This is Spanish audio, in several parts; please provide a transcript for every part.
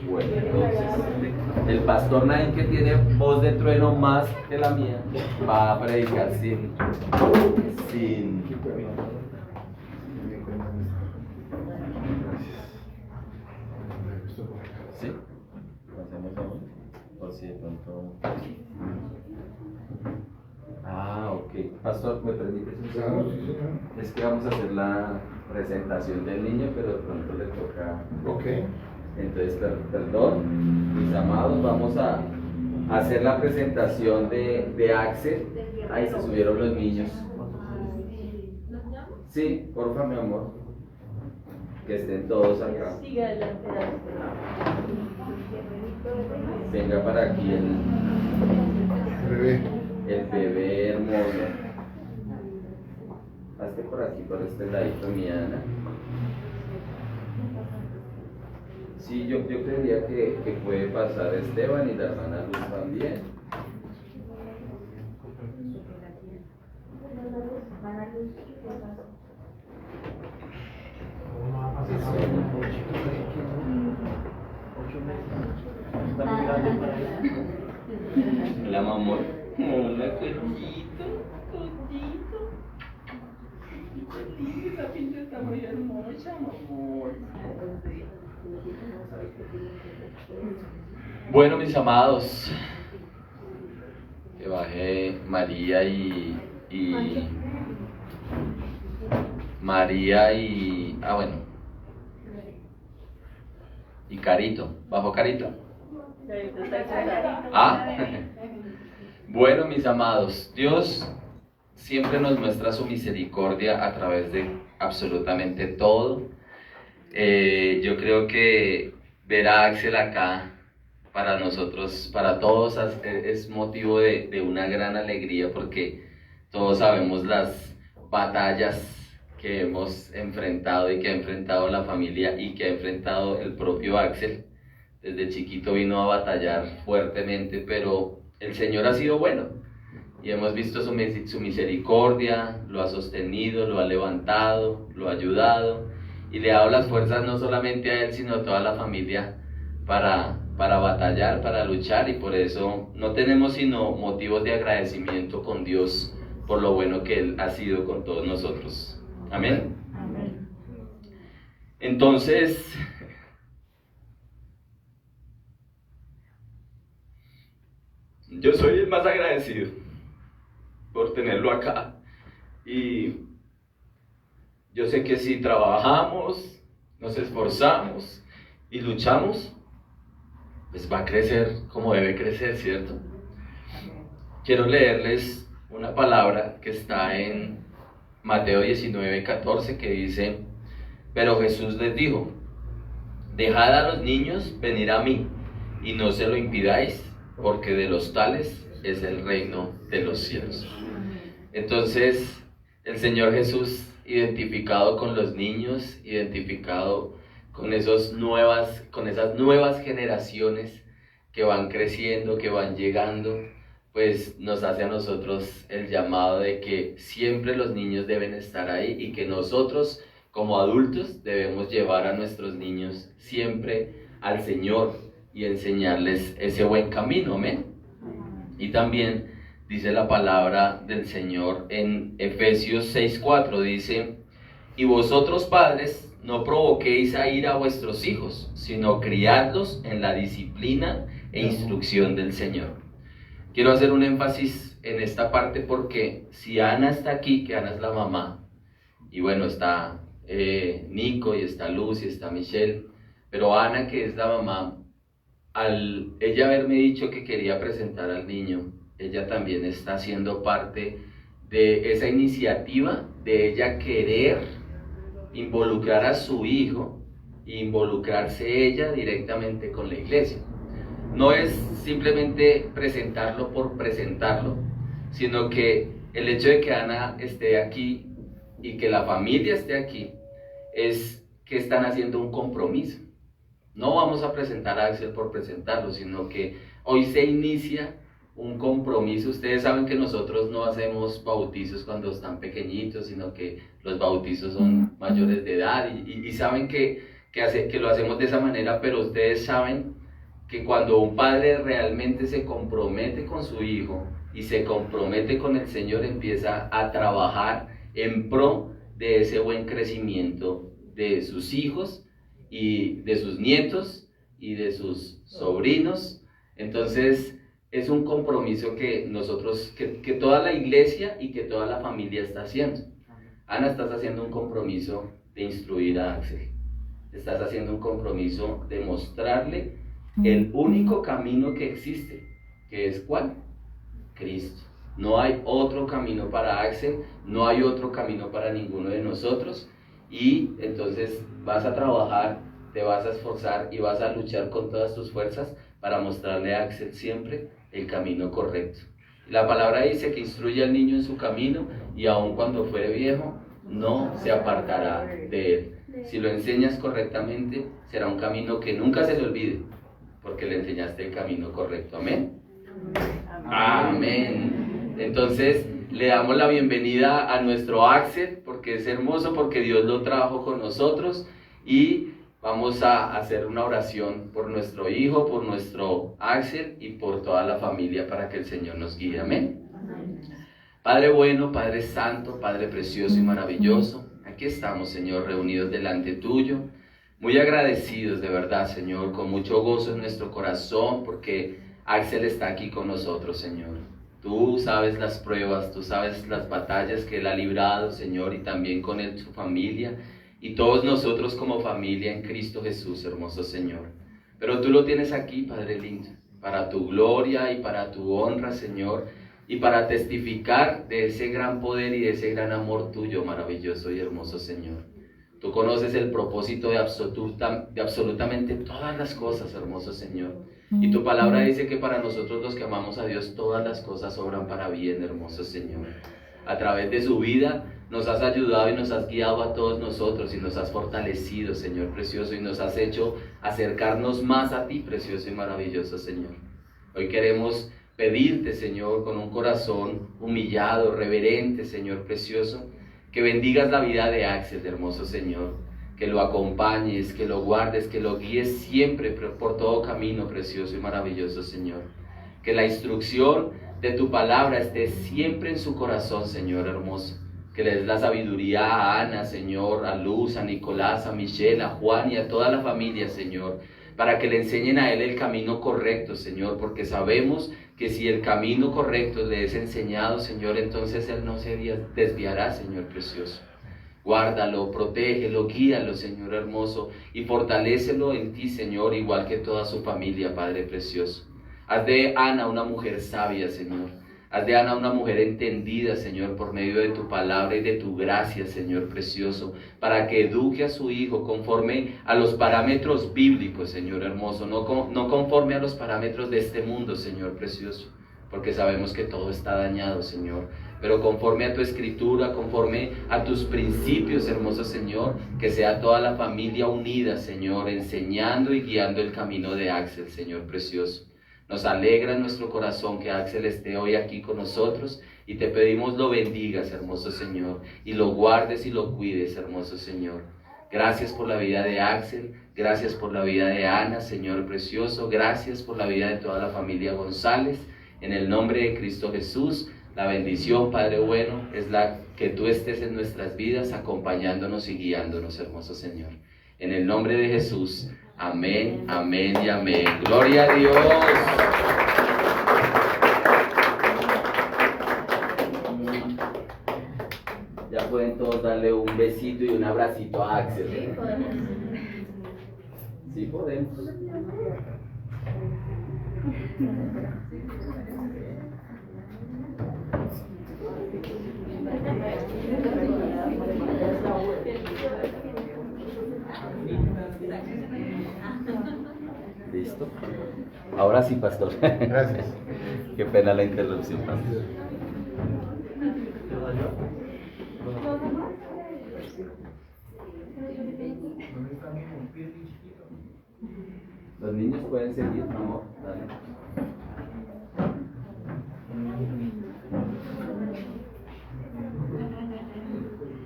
Bueno, entonces, el pastor Nain, que tiene voz de trueno más que la mía, va a predicar sin. ¿Sí? ¿Hacemos aún? Por si de pronto. Ok. Pastor, ¿me permites un segundo? Es que vamos a hacer la presentación del niño, pero de pronto le toca. Ok. Entonces, perdón, mis amados, vamos a hacer la presentación de Axel. Ahí se subieron los niños. Sí, porfa, mi amor. Que estén todos acá. Venga para aquí el bebé hermoso. Hazte por aquí, por este ladito, mi Ana. Sí, yo creería que puede pasar Esteban y la hermana Luz también. Hola, mamor. Hola, cotito. Esa pinta está muy hermosa, mamor. Bueno, mis amados, que baje María y y Carito. ¿Bajó Carito? Bueno, mis amados, Dios siempre nos muestra su misericordia a través de absolutamente todo. Yo creo que ver a Axel acá para nosotros, para todos, es motivo de una gran alegría, porque todos sabemos las batallas que hemos enfrentado y que ha enfrentado la familia y que ha enfrentado el propio Axel. Desde chiquito vino a batallar fuertemente, pero el Señor ha sido bueno y hemos visto su misericordia, lo ha sostenido, lo ha levantado, lo ha ayudado y le ha dado las fuerzas no solamente a él, sino a toda la familia para batallar, para luchar, y por eso no tenemos sino motivos de agradecimiento con Dios por lo bueno que Él ha sido con todos nosotros. Amén. Amén. Entonces, yo soy el más agradecido por tenerlo acá, y yo sé que si trabajamos, nos esforzamos y luchamos, pues va a crecer como debe crecer, ¿cierto? Quiero leerles una palabra que está en Mateo 19:14, que dice: pero Jesús les dijo, dejad a los niños venir a mí, y no se lo impidáis, porque de los tales es el reino de los cielos. Entonces, el Señor Jesús, identificado con los niños, identificado con esas nuevas generaciones que van creciendo, que van llegando, pues nos hace a nosotros el llamado de que siempre los niños deben estar ahí, y que nosotros como adultos debemos llevar a nuestros niños siempre al Señor y enseñarles ese buen camino. Amén. Y también dice la palabra del Señor en Efesios 6:4, dice: y vosotros, padres, no provoquéis a ira a vuestros hijos, sino criadlos en la disciplina e instrucción del Señor. Quiero hacer un énfasis en esta parte, porque si Ana está aquí, que Ana es la mamá, y bueno, está Nico, y está Luz, y está Michelle, pero Ana, que es la mamá, al ella haberme dicho que quería presentar al niño, ella también está haciendo parte de esa iniciativa de ella querer involucrar a su hijo e involucrarse ella directamente con la iglesia. No es simplemente presentarlo por presentarlo, sino que el hecho de que Ana esté aquí y que la familia esté aquí es que están haciendo un compromiso. No vamos a presentar a Axel por presentarlo, sino que hoy se inicia un compromiso. Ustedes saben que nosotros no hacemos bautizos cuando están pequeñitos, sino que los bautizos son mayores de edad y saben que lo hacemos de esa manera, pero ustedes saben que cuando un padre realmente se compromete con su hijo y se compromete con el Señor, empieza a trabajar en pro de ese buen crecimiento de sus hijos y de sus nietos y de sus sobrinos. Entonces es un compromiso que nosotros, que toda la iglesia y que toda la familia está haciendo. Ana, estás haciendo un compromiso de instruir a Axel. Estás haciendo un compromiso de mostrarle el único camino que existe, que es ¿cuál? Cristo. No hay otro camino para Axel, no hay otro camino para ninguno de nosotros, y entonces vas a trabajar, te vas a esforzar y vas a luchar con todas tus fuerzas para mostrarle a Axel siempre el camino correcto. La palabra dice que instruye al niño en su camino y aun cuando fuere viejo no se apartará de él. Si lo enseñas correctamente, será un camino que nunca se le olvide, porque le enseñaste el camino correcto. Amén. Amén. Entonces le damos la bienvenida a nuestro Axel, porque es hermoso, porque Dios lo trajo con nosotros, y vamos a hacer una oración por nuestro hijo, por nuestro Axel y por toda la familia para que el Señor nos guíe. Amén. Padre bueno, Padre santo, Padre precioso y maravilloso, aquí estamos, Señor, reunidos delante tuyo, muy agradecidos de verdad, Señor, con mucho gozo en nuestro corazón, porque Axel está aquí con nosotros, Señor. Tú sabes las pruebas, tú sabes las batallas que él ha librado, Señor, y también con él, su familia, y todos nosotros como familia en Cristo Jesús, hermoso Señor. Pero tú lo tienes aquí, Padre lindo, para tu gloria y para tu honra, Señor, y para testificar de ese gran poder y de ese gran amor tuyo, maravilloso y hermoso Señor. Tú conoces el propósito de absolutamente todas las cosas, hermoso Señor. Y tu palabra dice que para nosotros los que amamos a Dios, todas las cosas obran para bien, hermoso Señor. A través de su vida nos has ayudado y nos has guiado a todos nosotros y nos has fortalecido, Señor precioso, y nos has hecho acercarnos más a ti, precioso y maravilloso Señor. Hoy queremos pedirte, Señor, con un corazón humillado, reverente, Señor precioso, que bendigas la vida de Axel, hermoso Señor, que lo acompañes, que lo guardes, que lo guíes siempre por todo camino, precioso y maravilloso Señor. Que la instrucción de tu palabra esté siempre en su corazón, Señor hermoso. Que le des la sabiduría a Ana, Señor, a Luz, a Nicolás, a Michelle, a Juan y a toda la familia, Señor, para que le enseñen a él el camino correcto, Señor, porque sabemos que si el camino correcto le es enseñado, Señor, entonces él no se desviará, Señor precioso. Guárdalo, protégelo, guíalo, Señor hermoso, y fortalécelo en ti, Señor, igual que toda su familia, Padre precioso. Haz de Ana una mujer sabia, Señor. Haz de Ana una mujer entendida, Señor, por medio de tu palabra y de tu gracia, Señor precioso, para que eduque a su hijo conforme a los parámetros bíblicos, Señor hermoso, no conforme a los parámetros de este mundo, Señor precioso, porque sabemos que todo está dañado, Señor, pero conforme a tu escritura, conforme a tus principios, hermoso Señor, que sea toda la familia unida, Señor, enseñando y guiando el camino de Axel, Señor precioso. Nos alegra en nuestro corazón que Axel esté hoy aquí con nosotros y te pedimos lo bendigas, hermoso Señor, y lo guardes y lo cuides, hermoso Señor. Gracias por la vida de Axel, gracias por la vida de Ana, Señor precioso, gracias por la vida de toda la familia González. En el nombre de Cristo Jesús, la bendición, Padre bueno, es la que tú estés en nuestras vidas acompañándonos y guiándonos, hermoso Señor. En el nombre de Jesús, amén, amén y amén. ¡Gloria a Dios! Ya pueden todos darle un besito y un abracito a Axel. Sí podemos. Sí podemos. ¿Listo? Ahora sí, pastor. Gracias. Qué pena la interrupción, pastor. Los niños pueden seguir, por favor. Dale.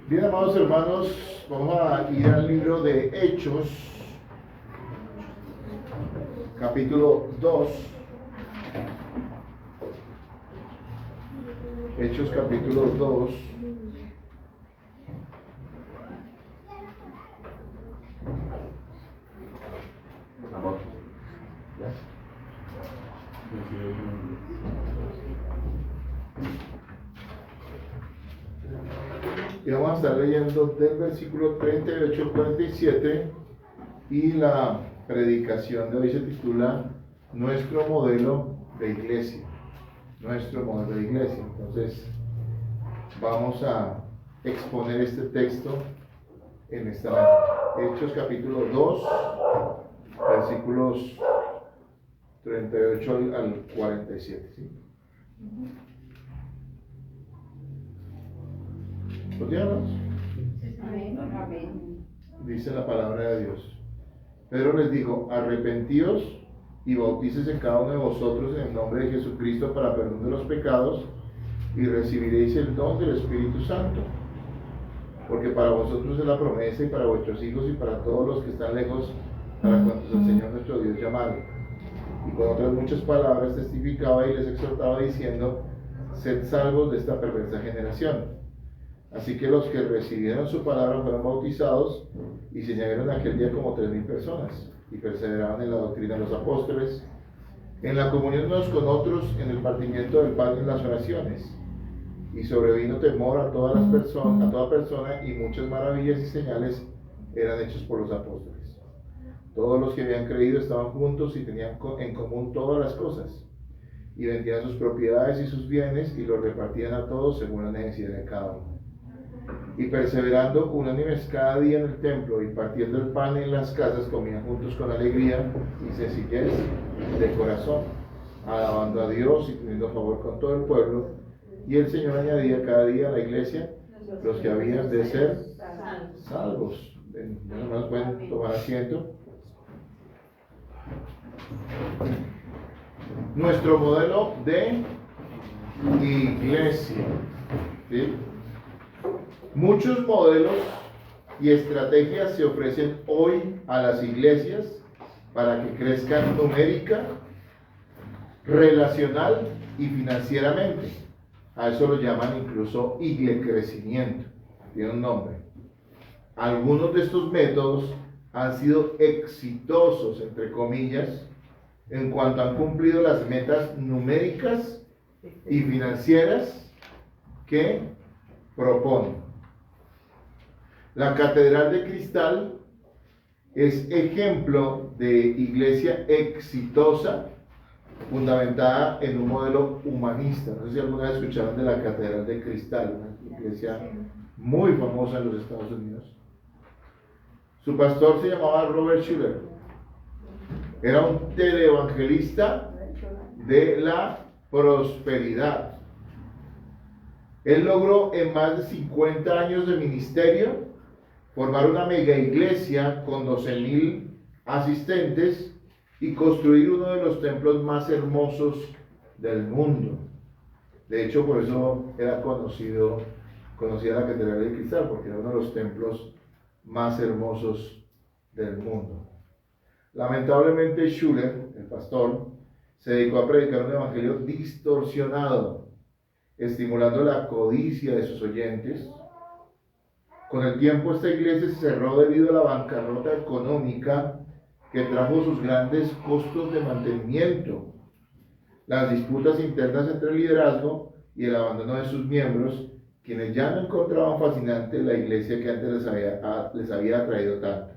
Bien, amados hermanos, vamos a ir al libro de Hechos, capítulo 2. Hechos, capítulo 2. Y vamos a estar leyendo del versículo 38 al 47, y la predicación de hoy se titula Nuestro modelo de iglesia. Nuestro modelo de iglesia. Entonces, vamos a exponer este texto en esta mañana. Hechos capítulo 2, versículos 38 al 47. ¿Sí? ¿Continuamos? Dice la palabra de Dios. Pedro les dijo: arrepentíos y bautícese cada uno de vosotros en el nombre de Jesucristo para perdón de los pecados, y recibiréis el don del Espíritu Santo. Porque para vosotros es la promesa, y para vuestros hijos, y para todos los que están lejos, para cuantos el Señor nuestro Dios llamare. Y con otras muchas palabras testificaba y les exhortaba diciendo: sed salvos de esta perversa generación. Así que los que recibieron su palabra fueron bautizados, y se añadieron aquel día como 3,000 personas, y perseveraban en la doctrina de los apóstoles, en la comunión unos con otros, en el partimiento del pan y en las oraciones. Y sobrevino temor a todas las personas, a toda persona, y muchas maravillas y señales eran hechos por los apóstoles. Todos los que habían creído estaban juntos y tenían en común todas las cosas, y vendían sus propiedades y sus bienes y los repartían a todos según la necesidad de cada uno. Y perseverando unánimes cada día en el templo y partiendo el pan en las casas, comían juntos con alegría y sencillez de corazón, alabando a Dios y teniendo favor con todo el pueblo. Y el Señor añadía cada día a la iglesia los que habían de ser salvos. Hermanos, pueden tomar asiento. Nuestro modelo de iglesia. ¿Sí? Muchos modelos y estrategias se ofrecen hoy a las iglesias para que crezcan numérica, relacional y financieramente. A eso lo llaman incluso iglecrecimiento. Tiene un nombre. Algunos de estos métodos han sido exitosos, entre comillas, en cuanto han cumplido las metas numéricas y financieras que proponen. La Catedral de Cristal es ejemplo de iglesia exitosa, fundamentada en un modelo humanista. No sé si alguna vez escucharon de la Catedral de Cristal, una iglesia muy famosa en los Estados Unidos. Su pastor se llamaba Robert Schuller. Era un televangelista de la prosperidad. Él logró en más de 50 años de ministerio formar una mega iglesia con 12,000 asistentes y construir uno de los templos más hermosos del mundo. De hecho, por eso era conocida la Catedral de Cristal, porque era uno de los templos más hermosos del mundo. Lamentablemente, Schuller, el pastor, se dedicó a predicar un evangelio distorsionado, estimulando la codicia de sus oyentes. Con el tiempo, esta iglesia se cerró debido a la bancarrota económica que trajo sus grandes costos de mantenimiento, las disputas internas entre el liderazgo y el abandono de sus miembros, quienes ya no encontraban fascinante la iglesia que antes les había atraído tanto.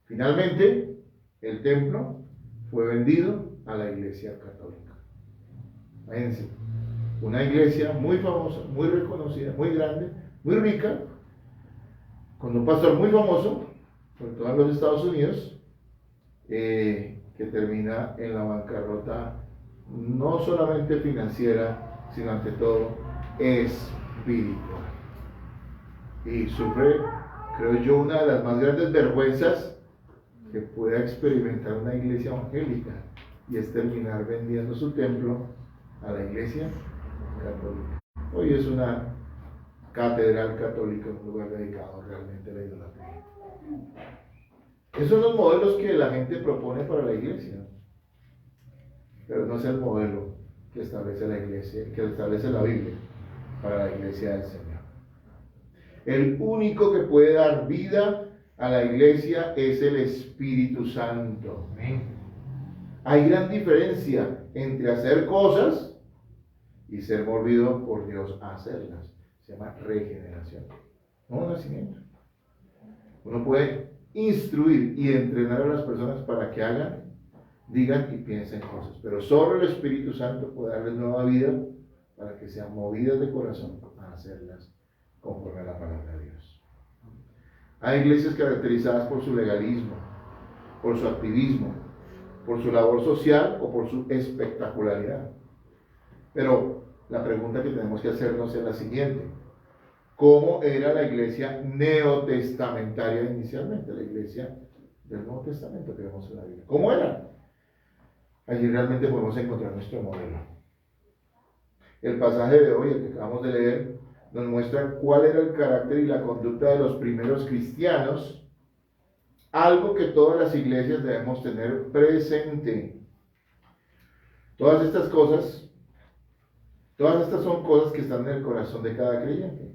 Finalmente, el templo fue vendido a la iglesia católica. Imagínense, una iglesia muy famosa, muy reconocida, muy grande, muy rica, con un pastor muy famoso, sobre todo en los Estados Unidos, que termina en la bancarrota, no solamente financiera, sino ante todo espiritual. Y sufre, creo yo, una de las más grandes vergüenzas que pueda experimentar una iglesia evangélica, y es terminar vendiendo su templo a la iglesia católica. Hoy es una catedral católica, un lugar dedicado realmente a la idolatría. Esos son los modelos que la gente propone para la iglesia, pero no es el modelo que establece la iglesia, que establece la Biblia para la iglesia del Señor. El único que puede dar vida a la iglesia es el Espíritu Santo. Hay gran diferencia entre hacer cosas y ser movido por Dios a hacerlas. Se llama regeneración, no nacimiento. Uno puede instruir y entrenar a las personas para que hagan, digan y piensen cosas, pero solo el Espíritu Santo puede darles nueva vida para que sean movidas de corazón a hacerlas conforme a la palabra de Dios. Hay iglesias caracterizadas por su legalismo, por su activismo, por su labor social o por su espectacularidad. Pero la pregunta que tenemos que hacernos es la siguiente: ¿cómo era la iglesia neotestamentaria inicialmente? La iglesia del Nuevo Testamento que vemos en la Biblia. ¿Cómo era? Allí realmente podemos encontrar nuestro modelo. El pasaje de hoy, el que acabamos de leer, nos muestra cuál era el carácter y la conducta de los primeros cristianos, algo que todas las iglesias debemos tener presente. Todas estas son cosas que están en el corazón de cada creyente,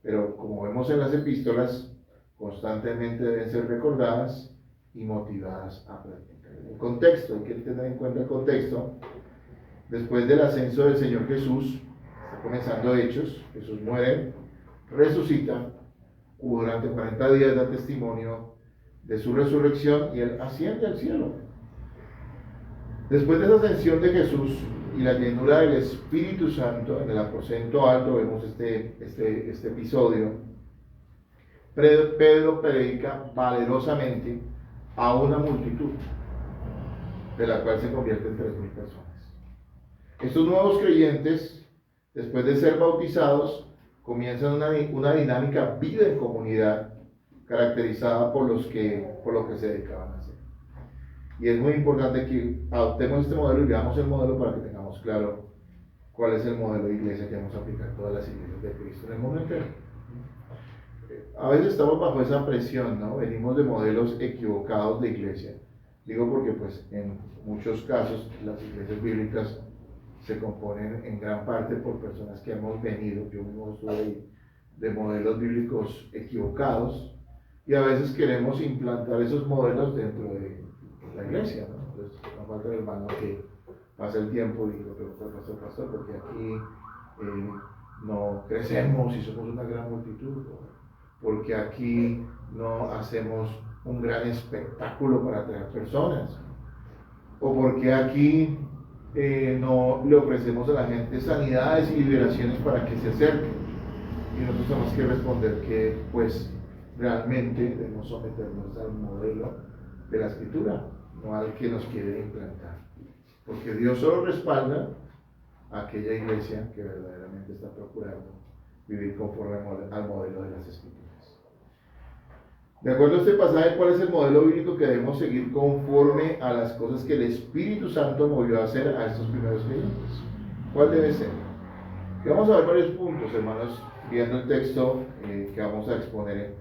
pero como vemos en las epístolas, constantemente deben ser recordadas y motivadas a practicar. El contexto, hay que tener en cuenta el contexto. Después del ascenso del Señor Jesús, está comenzando Hechos, Jesús muere, resucita, durante 40 días da testimonio de su resurrección y Él asciende al cielo. Después de esa ascensión de Jesús y la llenura del Espíritu Santo, en el aposento alto vemos este episodio, Pedro predica valerosamente a una multitud, de la cual se convierte en 3,000 personas. Estos nuevos creyentes, después de ser bautizados, comienzan una dinámica vida en comunidad, caracterizada por lo que se dedicaban a hacer. Y es muy importante que adoptemos este modelo y veamos el modelo para que tengamos claro cuál es el modelo de iglesia que vamos a aplicar en todas las iglesias de Cristo en el mundo entero. A veces estamos bajo esa presión, ¿no? Venimos de modelos equivocados de iglesia. Digo porque pues en muchos casos las iglesias bíblicas se componen en gran parte por personas que hemos venido, yo mismo estuve ahí, de modelos bíblicos equivocados, y a veces queremos implantar esos modelos dentro de la iglesia, ¿no? Entonces no falta el hermano que pasa el tiempo y lo pregunta al pastor, porque aquí no crecemos y somos una gran multitud, porque aquí no hacemos un gran espectáculo para atraer personas, o porque aquí no le ofrecemos a la gente sanidades y liberaciones para que se acerquen. Y nosotros tenemos que responder que pues realmente debemos someternos al modelo de la Escritura, no al que nos quiere implantar, porque Dios solo respalda a aquella iglesia que verdaderamente está procurando vivir conforme al modelo de las Escrituras. De acuerdo a este pasaje, ¿cuál es el modelo bíblico que debemos seguir conforme a las cosas que el Espíritu Santo movió a hacer a estos primeros creyentes? ¿Cuál debe ser? Y vamos a ver varios puntos, hermanos, viendo el texto que vamos a exponer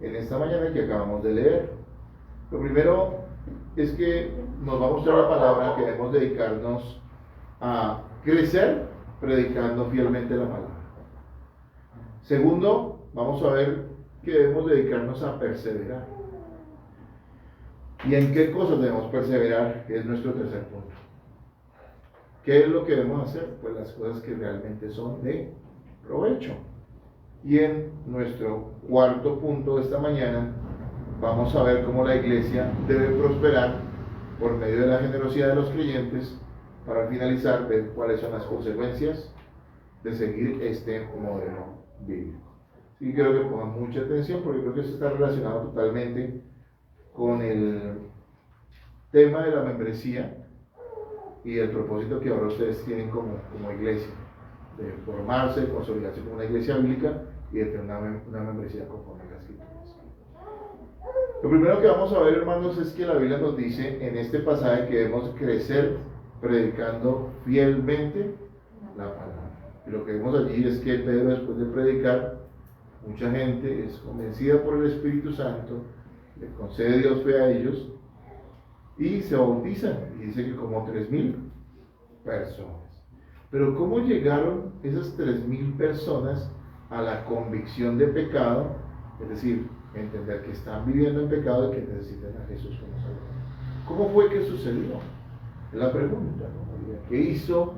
en esta mañana que acabamos de leer. Lo primero es que nos va a mostrar la palabra que debemos dedicarnos a crecer predicando fielmente la palabra. Segundo, vamos a ver que debemos dedicarnos a perseverar. ¿Y en qué cosas debemos perseverar? Que es nuestro tercer punto. ¿Qué es lo que debemos hacer? Pues las cosas que realmente son de provecho. Y en nuestro cuarto punto de esta mañana vamos a ver cómo la iglesia debe prosperar por medio de la generosidad de los creyentes, para finalizar ver cuáles son las consecuencias de seguir este modelo bíblico. Sí, quiero que pongan mucha atención porque creo que esto está relacionado totalmente con el tema de la membresía y el propósito que ahora ustedes tienen como iglesia, de formarse, de consolidarse como una iglesia bíblica y de tener una membresía conforme a las Escrituras. Lo primero que vamos a ver, hermanos, es que la Biblia nos dice en este pasaje que debemos crecer predicando fielmente la palabra. Y lo que vemos allí es que Pedro, después de predicar, mucha gente es convencida por el Espíritu Santo, le concede Dios fe a ellos y se bautizan. Y dice que como 3,000 personas. Pero ¿cómo llegaron esas 3,000 personas a la convicción de pecado? Es decir, entender que están viviendo en pecado y que necesitan a Jesús como Salvador. ¿Cómo fue que sucedió? Es la pregunta, ¿no? ¿Qué hizo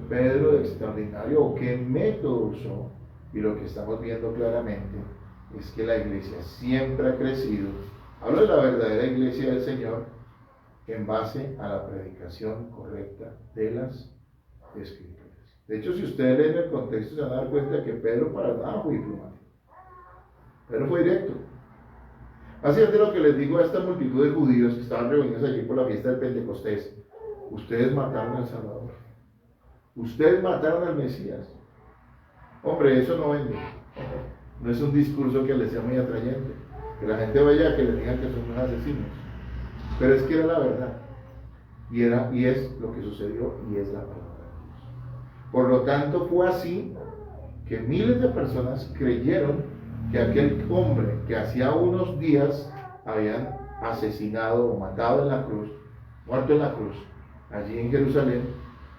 Pedro de extraordinario o qué método usó? Y lo que estamos viendo claramente es que la iglesia siempre ha crecido. Hablo de la verdadera iglesia del Señor en base a la predicación correcta de las Escrituras. De hecho, si ustedes leen el contexto, se van a dar cuenta que Pedro para nada fue diplomático. Pedro fue directo. Básicamente lo que les digo a esta multitud de judíos que estaban reunidos allí por la fiesta del Pentecostés: ustedes mataron al Salvador. Ustedes mataron al Mesías. Hombre, eso no vende. No es un discurso que les sea muy atrayente. Que la gente vaya a que les digan que son unos asesinos. Pero es que era la verdad. Y es lo que sucedió y es la palabra de Dios. Por lo tanto, fue así que miles de personas creyeron que aquel hombre que hacía unos días habían asesinado o matado en la cruz, muerto en la cruz, allí en Jerusalén,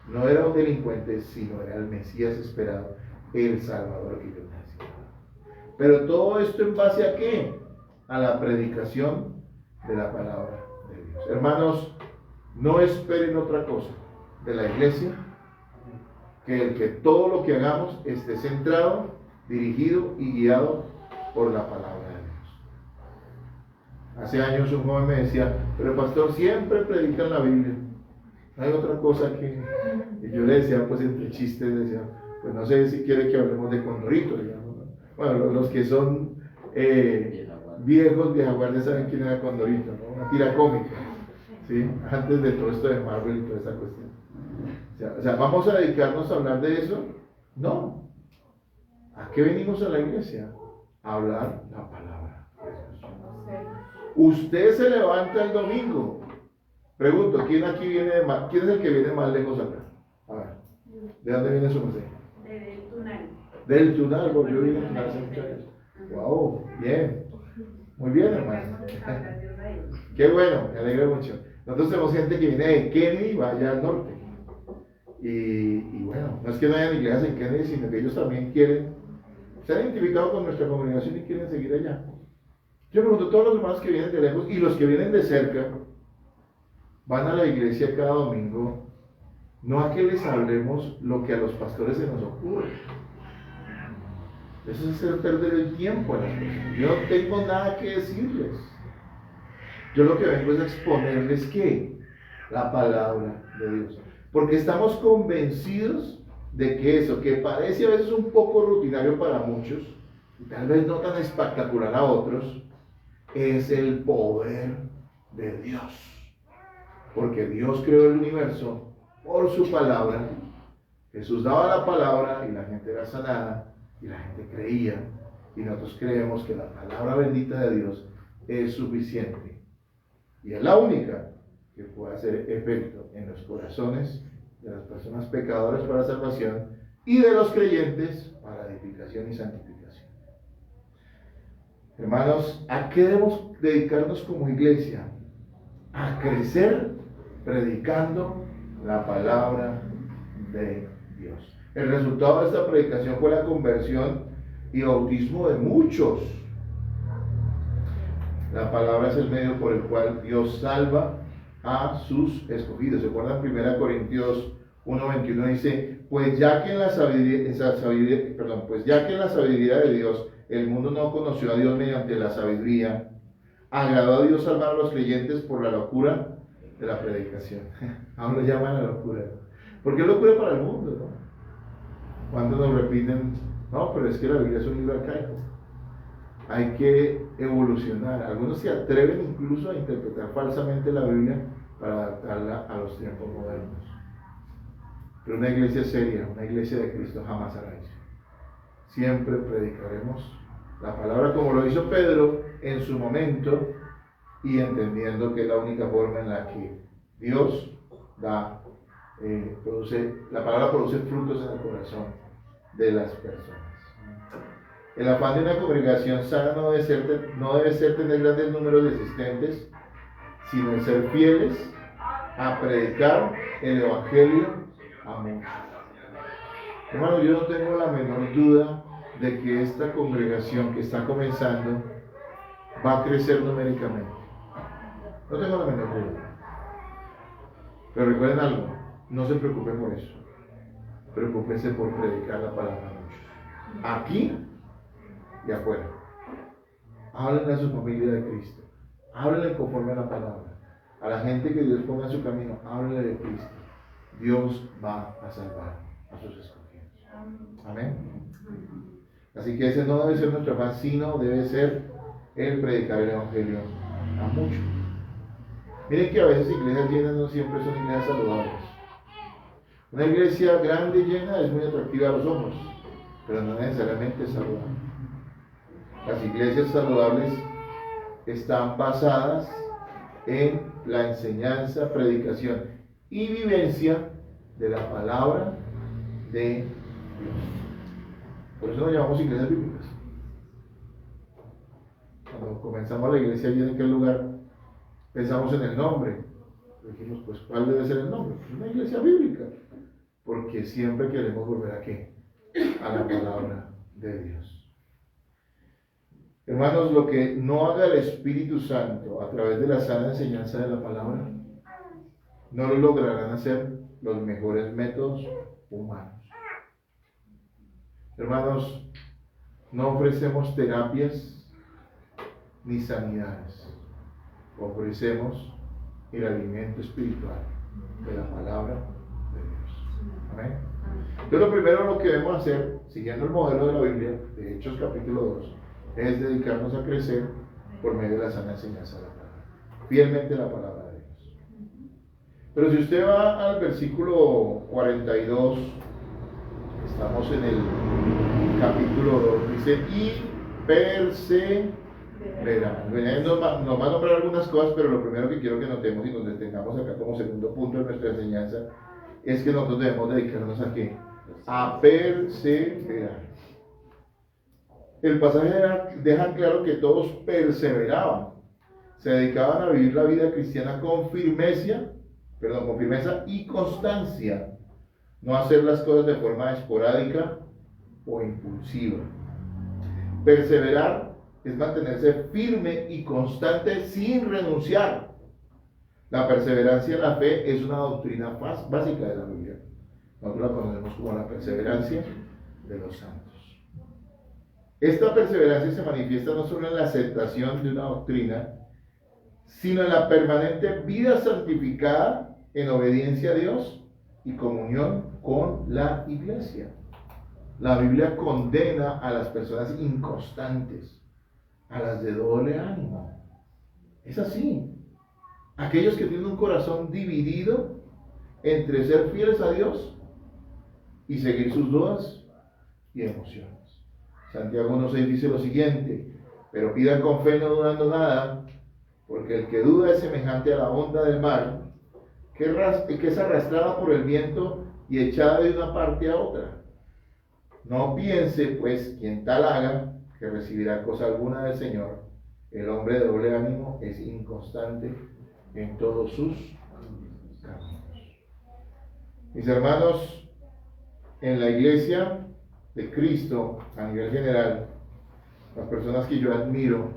no era un delincuente, sino era el Mesías esperado, el Salvador que yo necesitaba. Pero todo esto ¿en base a qué? A la predicación de la palabra de Dios. Hermanos, no esperen otra cosa de la iglesia que todo lo que hagamos esté centrado, dirigido y guiado por la palabra de Dios. Hace años un joven me decía: pero pastor, siempre predican la Biblia, no hay otra cosa que... Y yo le decía, pues entre chistes, decía, pues no sé si quiere que hablemos de Condorito, digamos, ¿no? Bueno, los que son viejos, viejaguardias, saben quién era Condorito, ¿no? Una tira cómica, ¿sí? Antes de todo esto de Marvel y toda esa cuestión. O sea, ¿vamos a dedicarnos a hablar de eso? No. ¿A qué venimos a la iglesia? A hablar la palabra de Dios. Usted se levanta el domingo. Pregunto, ¿quién es el que viene más lejos acá? A ver, ¿de dónde viene su merced? Del Tunal. Del Tunal, porque yo vine a Tunal hace muchos años. Wow, bien. Muy bien, hermano. Qué bueno, me alegra mucho. Nosotros tenemos gente que viene de Kennedy y va allá al norte. Y bueno, no es que no hayan iglesias en Kennedy, sino que ellos también quieren ser identificados con nuestra congregación y quieren seguir allá. Yo pregunto, todos los hermanos que vienen de lejos y los que vienen de cerca, van a la iglesia cada domingo, no a que les hablemos lo que a los pastores se nos ocurre. Eso es hacer perder el tiempo a las personas. Yo no tengo nada que decirles. Yo lo que vengo es a exponerles ¿qué? La palabra de Dios. Porque estamos convencidos de que eso, que parece a veces un poco rutinario para muchos, y tal vez no tan espectacular a otros, es el poder de Dios. Porque Dios creó el universo por su palabra. Jesús daba la palabra y la gente era sanada y la gente creía. Y nosotros creemos que la palabra bendita de Dios es suficiente. Y es la única que puede hacer efecto en los corazones de las personas pecadoras para salvación y de los creyentes para edificación y santificación. Hermanos, ¿a qué debemos dedicarnos como iglesia? A crecer predicando la palabra de Dios. El resultado de esta predicación fue la conversión y bautismo de muchos. La palabra es el medio por el cual Dios salva a sus escogidos. ¿Se acuerdan? 1 Corintios 1:21 dice: pues ya que en la sabiduría de Dios el mundo no conoció a Dios mediante la sabiduría, agradó a Dios salvar a los creyentes por la locura de la predicación. Ahora lo llaman la locura. Porque es locura para el mundo, ¿no? Cuando nos repiten, no, pero es que la Biblia es un libro arcaico. Hay que evolucionar. Algunos se atreven incluso a interpretar falsamente la Biblia para adaptarla a los tiempos modernos. Pero una iglesia seria, una iglesia de Cristo jamás hará eso. Siempre predicaremos la palabra como lo hizo Pedro en su momento, y entendiendo que es la única forma en la que Dios la palabra produce frutos en el corazón de las personas. El afán de una congregación sana no debe ser tener grandes números de asistentes, sino el ser fieles a predicar el Evangelio a muchos. Hermano, yo no tengo la menor duda de que esta congregación que está comenzando va a crecer numéricamente. No tengo la menor duda. Pero recuerden algo, no se preocupen por eso. Preocúpense por predicar la palabra a muchos. Aquí y afuera. Háblenle a su familia de Cristo. Háblenle conforme a la palabra. A la gente que Dios ponga en su camino, háblenle de Cristo. Dios va a salvar a sus escogidos. Amén. Así que ese no debe ser nuestro afán, sino debe ser el predicar el Evangelio a muchos. Miren que a veces iglesias llenas no siempre son iglesias saludables. Una iglesia grande y llena es muy atractiva a los ojos, pero no necesariamente es saludable. Las iglesias saludables están basadas en la enseñanza, predicación y vivencia de la palabra de Dios. Por eso nos llamamos iglesias bíblicas. Cuando comenzamos la iglesia, ¿y en qué lugar pensamos en el nombre? Dijimos, pues, ¿cuál debe ser el nombre? Pues una iglesia bíblica. Porque siempre queremos volver ¿a qué? A la palabra de Dios. Hermanos, lo que no haga el Espíritu Santo a través de la sana enseñanza de la palabra, no lo lograrán hacer los mejores métodos humanos. Hermanos, no ofrecemos terapias ni sanidades. Ofrecemos el alimento espiritual de la palabra de Dios. Amén. Entonces, lo primero que debemos hacer, siguiendo el modelo de la Biblia, de Hechos capítulo 2, es dedicarnos a crecer por medio de la sana enseñanza de la palabra, fielmente la palabra de Dios. Pero si usted va al versículo 42, estamos en el capítulo 2, dice, y perseverarán. Nos va a nombrar algunas cosas, pero lo primero que quiero que notemos y nos detengamos acá como segundo punto de nuestra enseñanza, es que nosotros debemos dedicarnos ¿a qué? A perseverar. El pasaje deja claro que todos perseveraban, se dedicaban a vivir la vida cristiana con firmeza y constancia, no hacer las cosas de forma esporádica o impulsiva. Perseverar es mantenerse firme y constante sin renunciar. La perseverancia en la fe es una doctrina básica de la Biblia. Nosotros la conocemos como la perseverancia de los santos. Esta perseverancia se manifiesta no solo en la aceptación de una doctrina, sino en la permanente vida santificada en obediencia a Dios y comunión con la iglesia. La Biblia condena a las personas inconstantes, a las de doble ánimo. Es así. Aquellos que tienen un corazón dividido entre ser fieles a Dios y seguir sus dudas y emociones. Santiago 1:6 dice lo siguiente: pero pidan con fe no dudando nada, porque el que duda es semejante a la onda del mar, que es arrastrada por el viento y echada de una parte a otra. No piense, pues, quien tal haga, que recibirá cosa alguna del Señor. El hombre de doble ánimo es inconstante en todos sus caminos. Mis hermanos, en la iglesia de Cristo, a nivel general, las personas que yo admiro,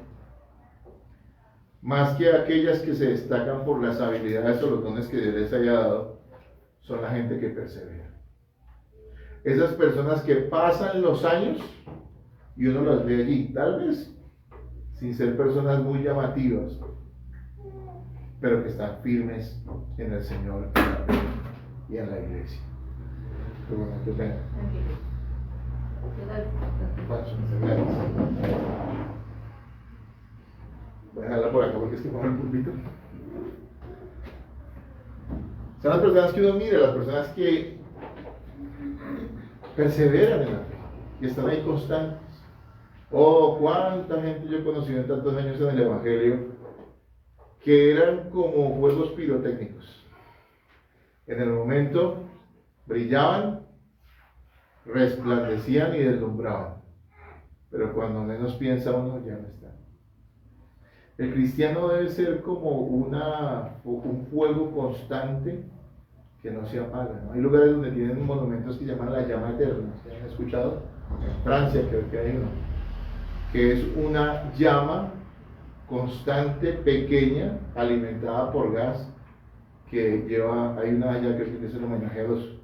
más que aquellas que se destacan por las habilidades o los dones que Dios les haya dado, son la gente que persevera. Esas personas que pasan los años y uno las ve allí, tal vez sin ser personas muy llamativas, pero que están firmes en el Señor, en la fe y en la iglesia. Qué bueno, qué pena. Voy a dejarla por acá porque es que pongo el pulpito. Son las personas que uno mira, las personas que perseveran en la fe y están ahí constantes. Oh, cuánta gente yo he conocido en tantos años en el Evangelio que eran como fuegos pirotécnicos. En el momento brillaban, resplandecían y deslumbraban, pero cuando menos piensa uno ya no está. El cristiano debe ser como un fuego constante que no se apaga, ¿no? Hay lugares donde tienen monumentos que llaman la llama eterna, ¿ustedes han escuchado? En Francia creo que hay uno, que es una llama constante, pequeña, alimentada por gas, que hay una allá que es el homenaje a los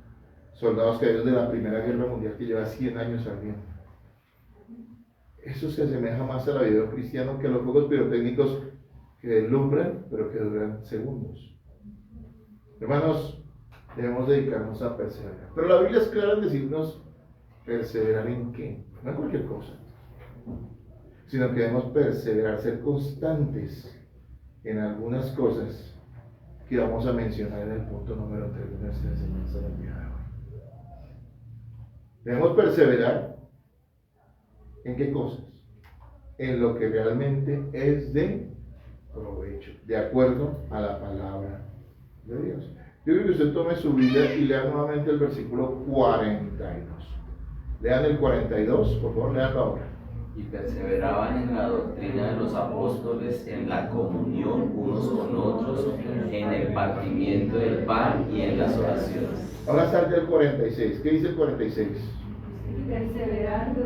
soldados caídos de la Primera Guerra Mundial, que lleva 100 años ardiendo. Eso se asemeja más a la vida cristiana que a los fuegos pirotécnicos que deslumbran, pero que duran segundos. Hermanos, debemos dedicarnos a perseverar. Pero la Biblia es clara en decirnos perseverar en qué, no en cualquier cosa, sino que debemos perseverar, ser constantes en algunas cosas que vamos a mencionar en el punto número 3 de nuestra enseñanza del día de hoy. Debemos perseverar ¿en qué cosas? En lo que realmente es de provecho, de acuerdo a la palabra de Dios. Yo quiero que usted tome su Biblia y lea nuevamente el versículo 42. Lean el 42, por favor, leanlo ahora. Y perseveraban en la doctrina de los apóstoles, en la comunión unos con otros, en el partimiento del pan y en las oraciones. Ahora salte el 46. ¿Qué dice el 46? Perseverando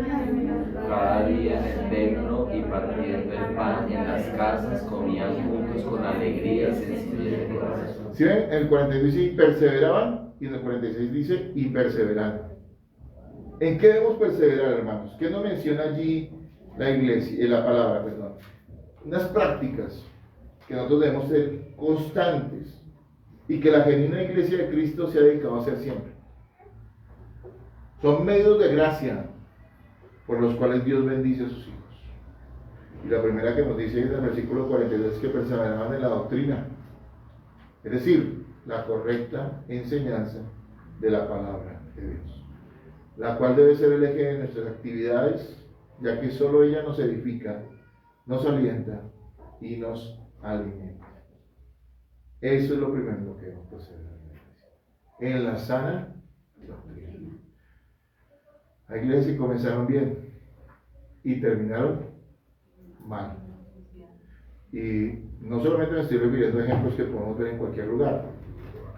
Cada día en el templo y partiendo el pan en las casas, comían juntos con alegría y sencillez de corazón. ¿Sí ven? En el 42 dice y perseveraban, y en el 46 dice y perseveraron. ¿En qué debemos perseverar, hermanos? ¿Qué nos menciona allí la iglesia, la palabra, perdón? Unas prácticas que nosotros debemos ser constantes y que la genuina iglesia de Cristo se ha dedicado a hacer siempre. Son medios de gracia por los cuales Dios bendice a sus hijos. Y la primera que nos dice en el versículo 42 es que perseveraban en la doctrina, es decir, la correcta enseñanza de la palabra de Dios, la cual debe ser el eje de nuestras actividades, ya que solo ella nos edifica, nos alienta y nos alimenta. Eso es lo primero en lo que debemos perseverar en la sana doctrina. Hay iglesias que comenzaron bien y terminaron mal. Y no solamente me estoy refiriendo a ejemplos que podemos ver en cualquier lugar,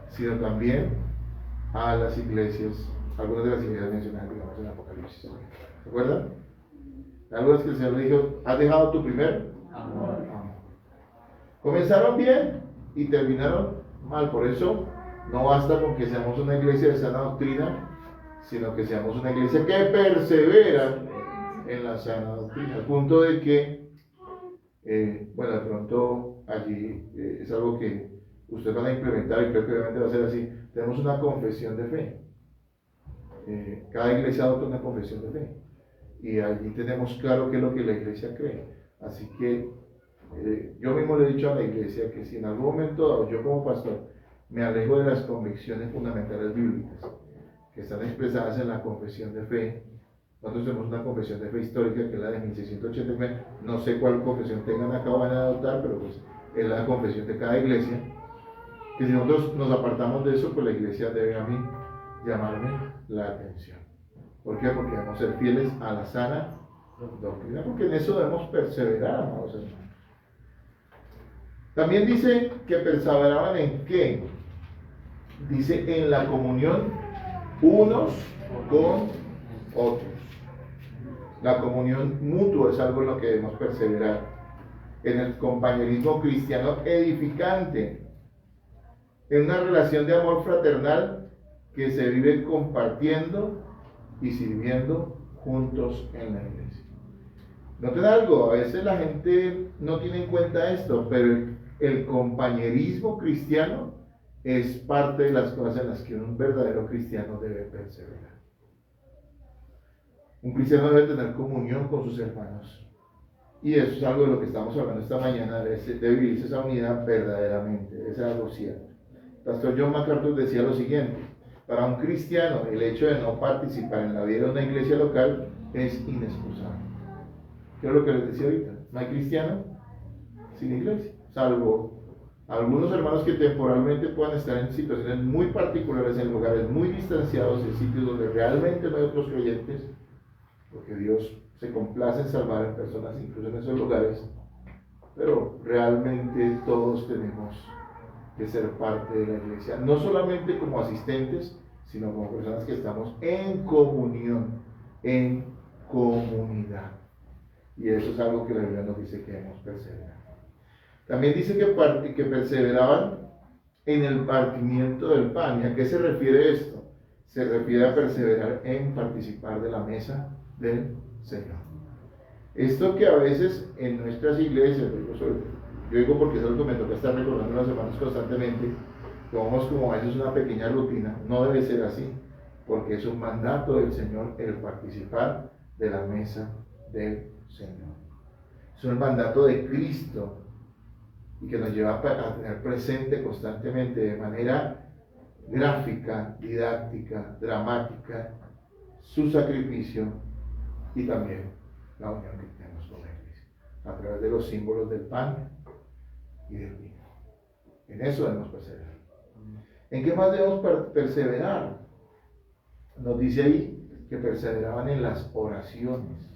sino también a las iglesias, algunas de las iglesias mencionadas, digamos, en Apocalipsis. ¿Se acuerdan? Algunas que el Señor le dijo, ¿has dejado tu primer amor? Comenzaron bien y terminaron mal. Por eso no basta con que seamos una iglesia de sana doctrina, sino que seamos una iglesia que persevera en la sana doctrina, al punto de que, de pronto allí es algo que ustedes van a implementar y creo que obviamente va a ser así. Tenemos una confesión de fe. Cada iglesia adopta una confesión de fe y allí tenemos claro qué es lo que la iglesia cree. Así que yo mismo le he dicho a la iglesia que si en algún momento dado yo como pastor me alejo de las convicciones fundamentales bíblicas que están expresadas en la confesión de fe. Nosotros tenemos una confesión de fe histórica que es la de 1689. No sé cuál confesión tengan acá o van a adoptar, pero pues es la confesión de cada iglesia. Que si nosotros nos apartamos de eso, pues la iglesia debe a mí llamarme la atención. ¿Por qué? Porque debemos ser fieles a la sana doctrina, porque en eso debemos perseverar, amados hermanos. También dice que perseveraban en qué. Dice en la comunión unos con otros. La comunión mutua es algo en lo que debemos perseverar. En el compañerismo cristiano edificante. En una relación de amor fraternal que se vive compartiendo y sirviendo juntos en la iglesia. Noten algo, a veces la gente no tiene en cuenta esto, pero el compañerismo cristiano es parte de las cosas en las que un verdadero cristiano debe perseverar. Un cristiano debe tener comunión con sus hermanos. Y eso es algo de lo que estamos hablando esta mañana, de vivirse esa unidad verdaderamente, es algo cierto. Pastor John MacArthur decía lo siguiente: para un cristiano el hecho de no participar en la vida de una iglesia local es inexcusable. ¿Qué es lo que les decía ahorita? No hay cristiano sin iglesia, salvo Algunos hermanos que temporalmente puedan estar en situaciones muy particulares, en lugares muy distanciados, en sitios donde realmente no hay otros creyentes, porque Dios se complace en salvar a personas incluso en esos lugares, pero realmente todos tenemos que ser parte de la iglesia, no solamente como asistentes, sino como personas que estamos en comunión, en comunidad. Y eso es algo que la Biblia nos dice que debemos perseverar. También dice que perseveraban en el partimiento del pan. ¿Y a qué se refiere esto? Se refiere a perseverar en participar de la mesa del Señor. Esto que a veces en nuestras iglesias, yo digo porque es algo que me toca estar recordando a los hermanos constantemente, tomamos como a veces una pequeña rutina. No debe ser así, porque es un mandato del Señor el participar de la mesa del Señor. Es un mandato de Cristo y que nos lleva a tener presente constantemente de manera gráfica, didáctica, dramática, su sacrificio y también la unión que tenemos con la iglesia a través de los símbolos del pan y del vino. En eso debemos perseverar. ¿En qué más debemos perseverar? Nos dice ahí que perseveraban en las oraciones.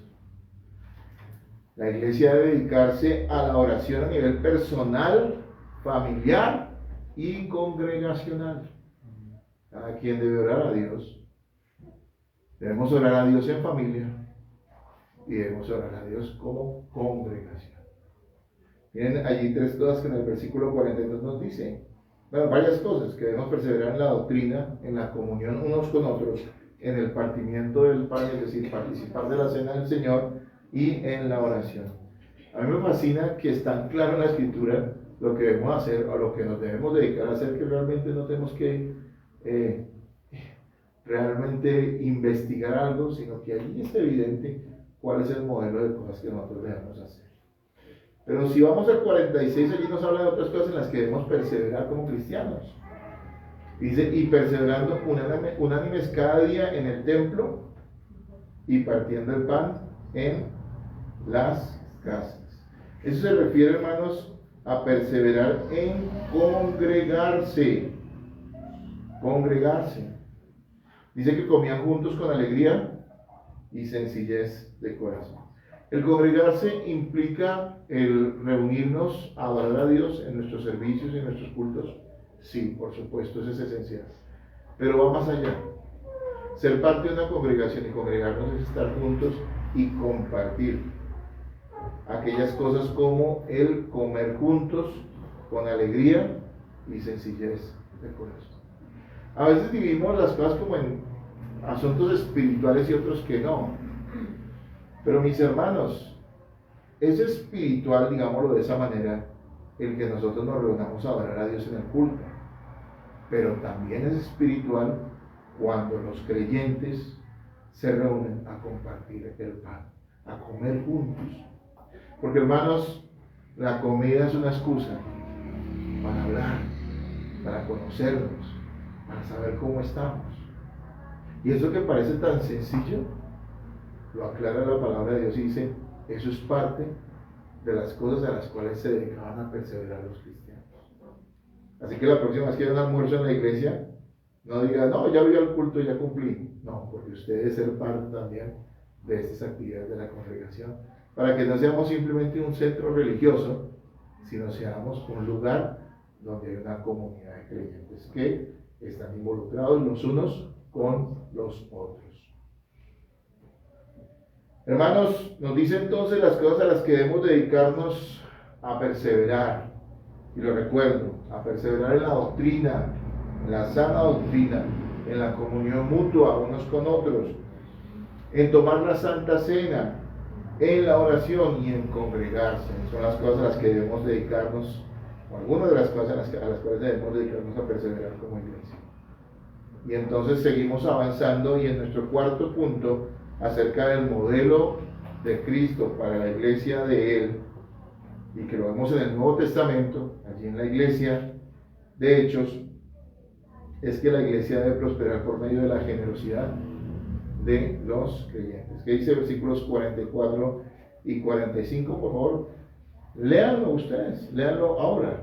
La iglesia debe dedicarse a la oración a nivel personal, familiar y congregacional. Cada quien debe orar a Dios. Debemos orar a Dios en familia y debemos orar a Dios como congregación. Miren allí tres cosas que en el versículo 42 nos dicen. Bueno, varias cosas, que debemos perseverar en la doctrina, en la comunión unos con otros, en el partimiento del pan, es decir, participar de la cena del Señor, y en la oración. A mí me fascina que es tan claro en la Escritura lo que debemos hacer, o lo que nos debemos dedicar a hacer, que realmente no tenemos que realmente investigar algo, sino que allí es evidente cuál es el modelo de cosas que nosotros debemos hacer. Pero si vamos al 46, allí nos habla de otras cosas en las que debemos perseverar como cristianos. Dice, y perseverando unánimes cada día en el templo y partiendo el pan en las casas. Eso se refiere, hermanos, a perseverar en congregarse. Congregarse. Dice que comían juntos con alegría y sencillez de corazón. El congregarse implica el reunirnos a adorar a Dios en nuestros servicios y en nuestros cultos. Sí, por supuesto, eso es esencial. Pero va más allá. Ser parte de una congregación y congregarnos es estar juntos y compartir aquellas cosas como el comer juntos con alegría y sencillez de corazón. A veces dividimos las cosas como en asuntos espirituales y otros que no. Pero mis hermanos, es espiritual, digámoslo de esa manera, el que nosotros nos reunamos a adorar a Dios en el culto. Pero también es espiritual cuando los creyentes se reúnen a compartir el pan, a comer juntos. Porque, hermanos, la comida es una excusa para hablar, para conocernos, para saber cómo estamos. Y eso que parece tan sencillo, lo aclara la palabra de Dios y dice, eso es parte de las cosas a las cuales se dedicaban a perseverar los cristianos. Así que la próxima vez que haya un almuerzo en la iglesia, no diga, no, ya voy al culto y ya cumplí. No, porque usted debe ser parte también de estas actividades de la congregación, para que no seamos simplemente un centro religioso, sino seamos un lugar donde hay una comunidad de creyentes que están involucrados los unos con los otros. Hermanos, nos dice entonces las cosas a las que debemos dedicarnos a perseverar. Y lo recuerdo, a perseverar en la doctrina, en la sana doctrina, en la comunión mutua unos con otros, en tomar la Santa Cena, en la oración y en congregarse. Son las cosas a las que debemos dedicarnos, o algunas de las cosas a las cuales debemos dedicarnos a perseverar como iglesia. Y entonces seguimos avanzando y en nuestro cuarto punto, acerca del modelo de Cristo para la iglesia de Él, y que lo vemos en el Nuevo Testamento, allí en la iglesia de Hechos, es que la iglesia debe prosperar por medio de la generosidad de los creyentes. ¿Qué dice versículos 44 y 45? Por favor, léanlo ustedes, léanlo ahora.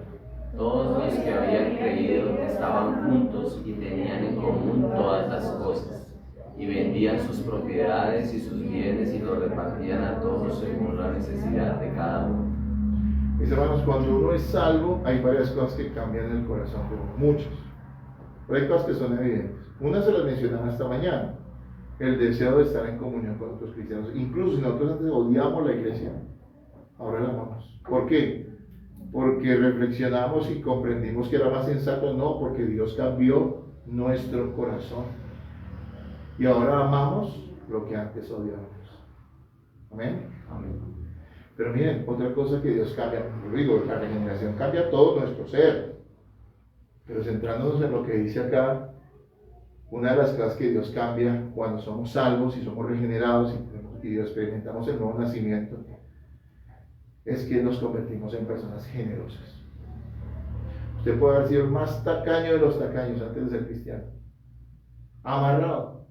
Todos los que habían creído estaban juntos y tenían en común todas las cosas, y vendían sus propiedades y sus bienes y los repartían a todos según la necesidad de cada uno. Mis hermanos, cuando uno es salvo, hay varias cosas que cambian en el corazón de uno, muchas. Pero hay cosas que son evidentes. Una se las mencionaba esta mañana, el deseo de estar en comunión con otros cristianos. Incluso si nosotros antes odiamos la iglesia, ahora la amamos. ¿Por qué? Porque reflexionamos y comprendimos que era más sensato, no, porque Dios cambió nuestro corazón. Y ahora amamos lo que antes odiábamos. Amén. Amén. Pero miren, otra cosa que Dios cambia, yo digo, la regeneración cambia todo nuestro ser. Pero centrándonos en lo que dice acá, una de las cosas que Dios cambia cuando somos salvos y somos regenerados y experimentamos el nuevo nacimiento, es que nos convertimos en personas generosas. Usted puede haber sido el más tacaño de los tacaños antes de ser cristiano, amarrado,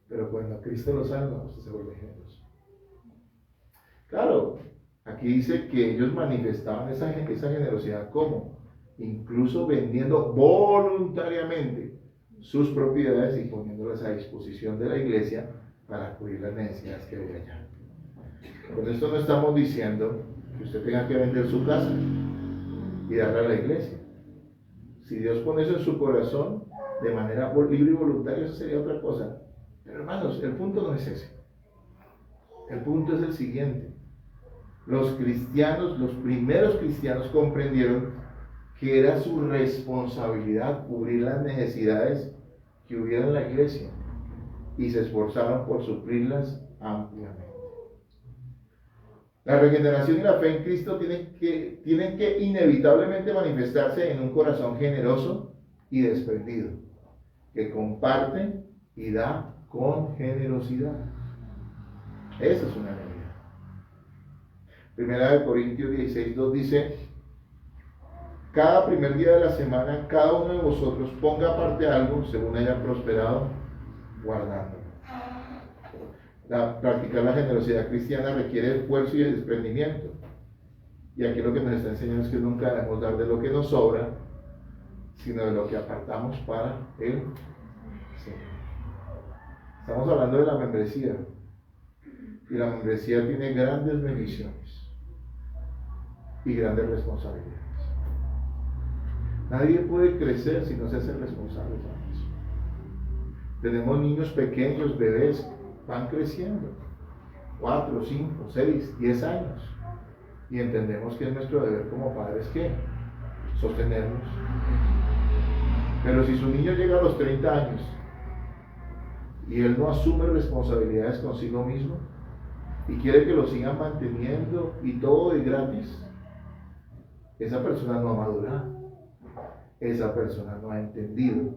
pero cuando Cristo lo salva, usted se vuelve generoso. Claro, aquí dice que ellos manifestaban esa generosidad, ¿cómo? Incluso vendiendo voluntariamente sus propiedades y poniéndolas a disposición de la iglesia para cubrir las necesidades que había allá. Con esto no estamos diciendo que usted tenga que vender su casa y darla a la iglesia. Si Dios pone eso en su corazón de manera libre y voluntaria, eso sería otra cosa. Pero hermanos, el punto no es ese. El punto es el siguiente. Los cristianos, los primeros cristianos comprendieron que era su responsabilidad cubrir las necesidades que hubiera en la iglesia y se esforzaron por suplirlas ampliamente. La regeneración y la fe en Cristo tienen que inevitablemente manifestarse en un corazón generoso y desprendido, que comparte y da con generosidad. Esa es una realidad. Primera de Corintios 16:2 dice: cada primer día de la semana, cada uno de vosotros ponga aparte algo según haya prosperado, guardándolo. Practicar la generosidad cristiana requiere esfuerzo y desprendimiento. Y aquí lo que nos está enseñando es que nunca debemos dar de lo que nos sobra, sino de lo que apartamos para el Señor. Estamos hablando de la membresía. Y la membresía tiene grandes bendiciones y grandes responsabilidades. Nadie puede crecer si no se hace responsable de eso. Tenemos niños pequeños, bebés, van creciendo, 4, 5, 6, 10 años. Y entendemos que es nuestro deber como padres que sostenerlos. Pero si su niño llega a los 30 años y él no asume responsabilidades consigo mismo y quiere que lo sigan manteniendo y todo de gratis, esa persona no ha madurado. Esa persona no ha entendido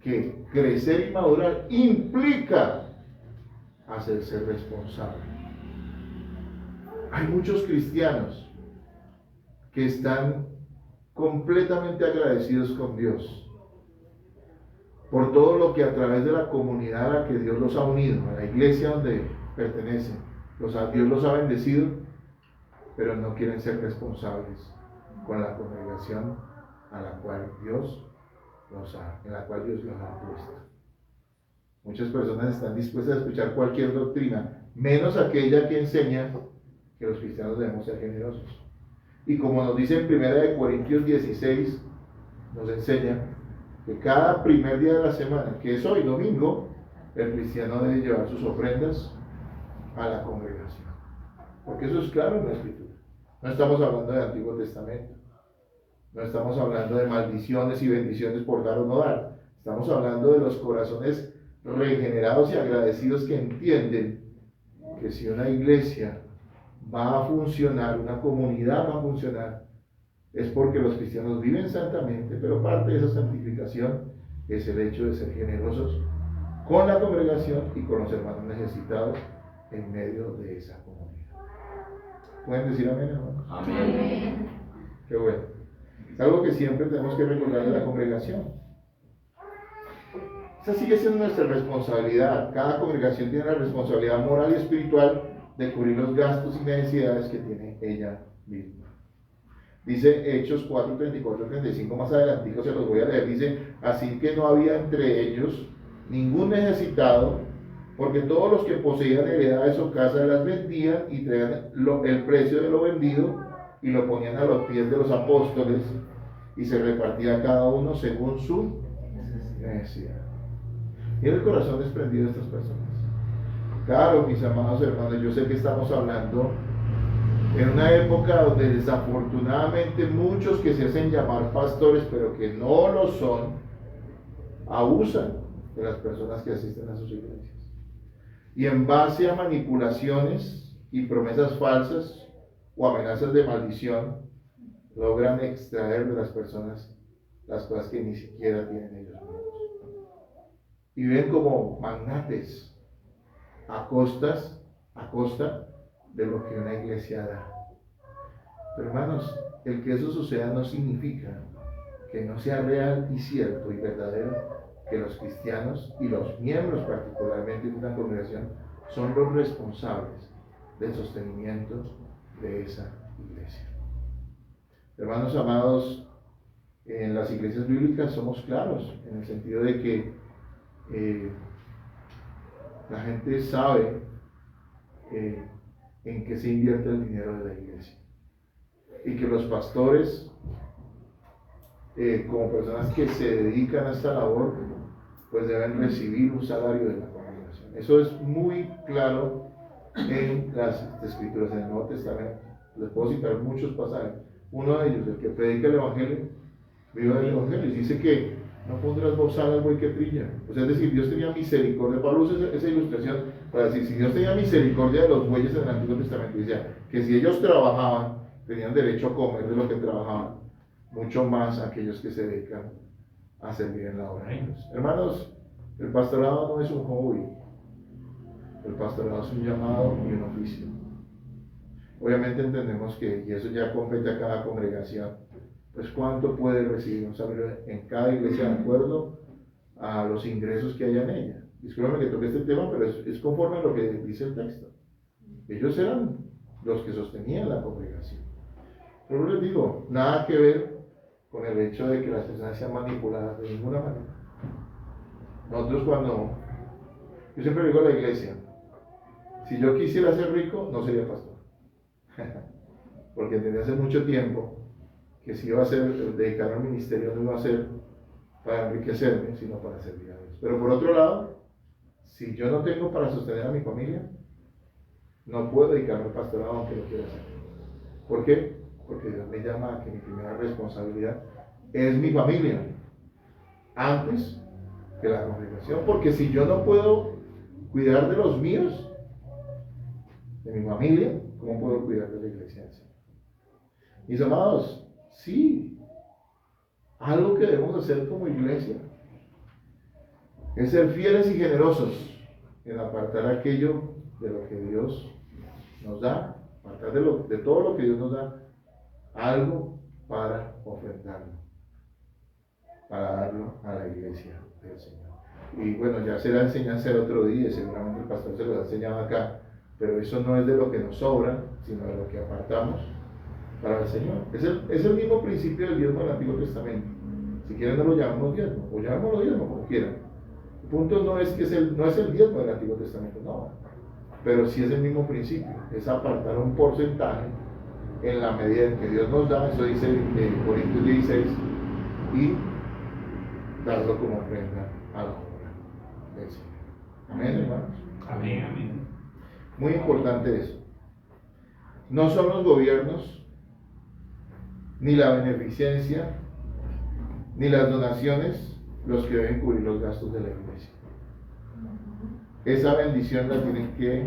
que crecer y madurar implica hacerse responsable. Hay muchos cristianos que están completamente agradecidos con Dios por todo lo que a través de la comunidad a la que Dios los ha unido, a la iglesia donde pertenecen, Dios los ha bendecido, pero no quieren ser responsables con la congregación en la cual Dios los ha puesto. Muchas personas están dispuestas a escuchar cualquier doctrina, menos aquella que enseña que los cristianos debemos ser generosos. Y como nos dice en 1 Corintios 16, nos enseña que cada primer día de la semana, que es hoy, domingo, el cristiano debe llevar sus ofrendas a la congregación. Porque eso es claro en la Escritura. No estamos hablando del Antiguo Testamento. No estamos hablando de maldiciones y bendiciones por dar o no dar. Estamos hablando de los corazones regenerados y agradecidos que entienden que si una iglesia va a funcionar, una comunidad va a funcionar, es porque los cristianos viven santamente, pero parte de esa santificación es el hecho de ser generosos con la congregación y con los hermanos necesitados en medio de esa comunidad. ¿Pueden decir amén, hermanos? Amén. Qué bueno. Es algo que siempre tenemos que recordar de la congregación. Esa sigue siendo nuestra responsabilidad. Cada congregación tiene la responsabilidad moral y espiritual de cubrir los gastos y necesidades que tiene ella misma. Dice Hechos 4, 34, 35, más adelantico se los voy a leer. Dice, así que no había entre ellos ningún necesitado, porque todos los que poseían heredades o casas las vendían y traían el precio de lo vendido y lo ponían a los pies de los apóstoles y se repartía cada uno según su necesidad. Mira el corazón desprendido de estas personas. Claro, mis amados hermanos, yo sé que estamos hablando en una época donde desafortunadamente muchos que se hacen llamar pastores, pero que no lo son, abusan de las personas que asisten a sus iglesias. Y en base a manipulaciones y promesas falsas o amenazas de maldición, logran extraer de las personas las cosas que ni siquiera tienen ellos mismos. Y ven como magnates a costa de lo que una iglesia da. Pero hermanos, el que eso suceda no significa que no sea real y cierto y verdadero que los cristianos y los miembros particularmente de una congregación son los responsables del sostenimiento de esa iglesia. Hermanos amados, en las iglesias bíblicas somos claros en el sentido de que la gente sabe en qué se invierte el dinero de la iglesia y que los pastores como personas que se dedican a esta labor pues deben recibir un salario de la congregación. Eso es muy claro en las escrituras, en el Nuevo Testamento. Les puedo citar muchos pasajes. Uno de ellos, el que predica el evangelio, viva del evangelio, y dice que no pondrás bozal al buey que trilla. O sea, es decir, Dios tenía misericordia. Pablo usa esa ilustración para decir, si Dios tenía misericordia de los bueyes en el Antiguo Testamento, decía que si ellos trabajaban, tenían derecho a comer de lo que trabajaban, mucho más aquellos que se dedican a servir en la obra de Dios. Hermanos, el pastorado no es un hobby. El pastorado es un llamado y un oficio. Obviamente entendemos que, y eso ya compete a cada congregación, pues cuánto puede recibir un salario en cada iglesia de acuerdo a los ingresos que haya en ella. Discúlpame que toque este tema, pero es conforme a lo que dice el texto. Ellos eran los que sostenían la congregación. Pero les digo, nada que ver con el hecho de que las personas sean manipuladas de ninguna manera. Nosotros yo siempre digo a la iglesia, si yo quisiera ser rico, no sería pastor. Porque desde hace mucho tiempo que si iba a dedicar al ministerio, no iba a ser para enriquecerme, sino para servir a Dios. Pero por otro lado, si yo no tengo para sostener a mi familia, no puedo dedicarme al pastorado aunque lo quiera hacer. ¿Por qué? Porque Dios me llama a que mi primera responsabilidad es mi familia, antes que la congregación. Porque si yo no puedo cuidar de los míos, de mi familia, ¿cómo puedo cuidar de la iglesia del Señor? Mis amados, sí, algo que debemos hacer como iglesia es ser fieles y generosos en apartar aquello de lo que Dios nos da, apartar de todo lo que Dios nos da, algo para ofrendarlo, para darlo a la iglesia del Señor. Y bueno, ya será enseñanza de otro día, seguramente el pastor se lo ha enseñado acá, pero eso no es de lo que nos sobra, sino de lo que apartamos para el Señor. Es el mismo principio del diezmo del Antiguo Testamento. Si quieren no lo llamamos diezmo, o llamémoslo diezmo como quieran. El punto no es no es el diezmo del Antiguo Testamento, no. Pero sí es el mismo principio, es apartar un porcentaje en la medida en que Dios nos da, eso dice Corintios 16, y darlo como ofrenda a la obra del Señor. Amén, hermanos. Amén, amén. Muy importante eso. No son los gobiernos, ni la beneficencia, ni las donaciones los que deben cubrir los gastos de la iglesia. Esa bendición la tienen que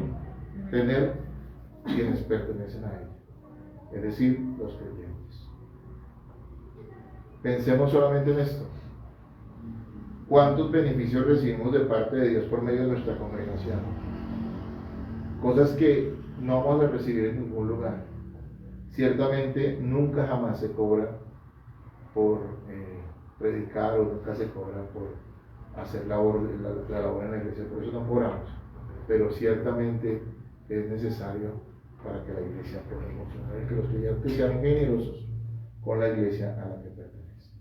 tener quienes pertenecen a ella, es decir, los creyentes. Pensemos solamente en esto. ¿Cuántos beneficios recibimos de parte de Dios por medio de nuestra congregación? Cosas que no vamos a recibir en ningún lugar. Ciertamente nunca jamás se cobra por predicar, o nunca se cobra por hacer la labor en la iglesia, por eso no cobramos, pero ciertamente es necesario para que la iglesia pueda funcionar, que los creyentes sean generosos con la iglesia a la que pertenece.